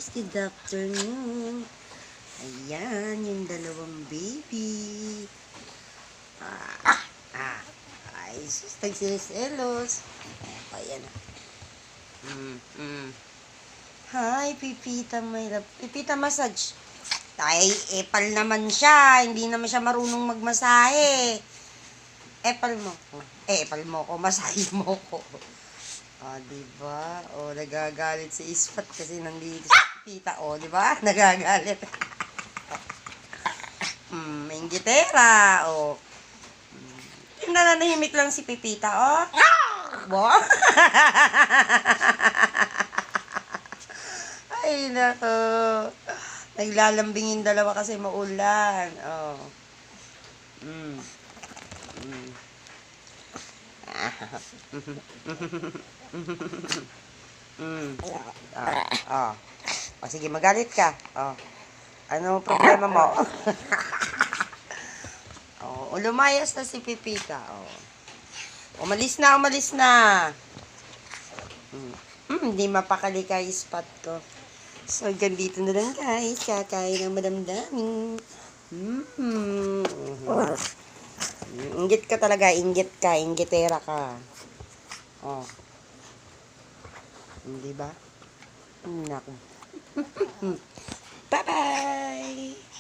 guys, good afternoon. Ayan, yung dalawang baby. Ay, sus, nagsisiselos. Ayan. Hi, Pipita, my love. Pipita, massage. Ay, epal naman siya. Hindi naman siya marunong magmasahe. Epal mo ko. Epal mo ko, masahe mo ko. Diba? Nagagalit si Ispat kasi nandito si Pipita. Diba? Nagagalit. May gitera. Nananahimik lang si Pipita. Wow. Ay, nako. Naglalambing yung dalawa kasi maulan. Sige, magalit ka. Ano problema mo? Lumayas na si Pipita. Umalis na, umalis na. Hindi mapakali ka spot ko. So, ganito na lang guys. Kakain ng madamdamin. Inggit ka talaga, inggit ka, inggitera ka. Hindi ba? Naku. Bye-bye!